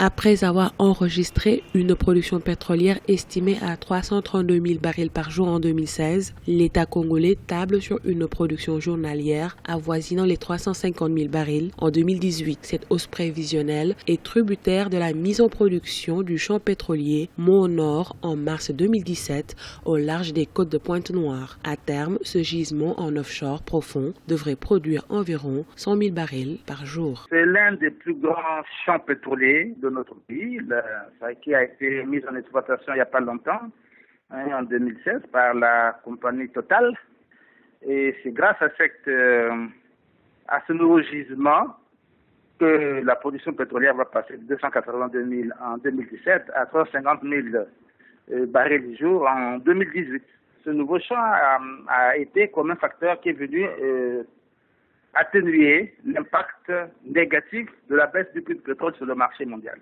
Après avoir enregistré une production pétrolière estimée à 332 000 barils par jour en 2016, l'État congolais table sur une production journalière avoisinant les 350 000 barils en 2018. Cette hausse prévisionnelle est tributaire de la mise en production du champ pétrolier Mont Nord en mars 2017 au large des côtes de Pointe-Noire. À terme, ce gisement en offshore profond devrait produire environ 100 000 barils par jour. C'est l'un des plus grands champs pétroliers de notre pays, qui a été mis en exploitation il n'y a pas longtemps, en 2016, par la compagnie Total. Et c'est grâce à ce nouveau gisement que la production pétrolière va passer de 282 000 en 2017 à 350 000 barils jour en 2018. Ce nouveau champ a été comme un facteur qui est venu atténuer l'impact négatif de la baisse du prix du pétrole sur le marché mondial.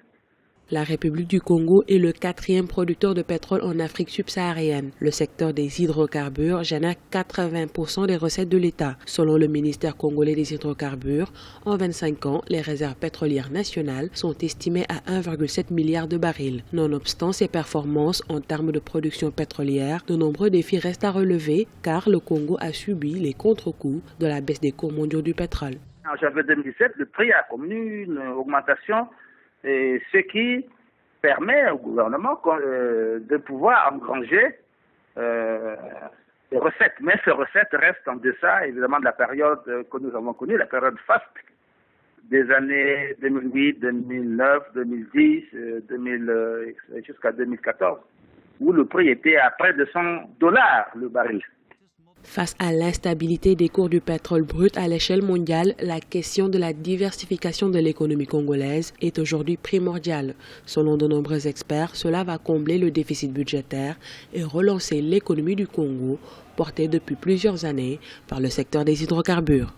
La République du Congo est le 4e producteur de pétrole en Afrique subsaharienne. Le secteur des hydrocarbures génère 80% des recettes de l'État. Selon le ministère congolais des hydrocarbures, en 25 ans, les réserves pétrolières nationales sont estimées à 1,7 milliard de barils. Nonobstant ces performances en termes de production pétrolière, de nombreux défis restent à relever car le Congo a subi les contre-coups de la baisse des cours mondiaux du pétrole. En janvier 2017, le prix a connu une augmentation, ce qui permet au gouvernement de pouvoir engranger des recettes. Mais ces recettes restent en deçà, évidemment, de la période que nous avons connue, la période faste des années 2008, 2009, 2010, jusqu'à 2014, où le prix était à près de $100 le baril. Face à l'instabilité des cours du pétrole brut à l'échelle mondiale, la question de la diversification de l'économie congolaise est aujourd'hui primordiale. Selon de nombreux experts, cela va combler le déficit budgétaire et relancer l'économie du Congo, portée depuis plusieurs années par le secteur des hydrocarbures.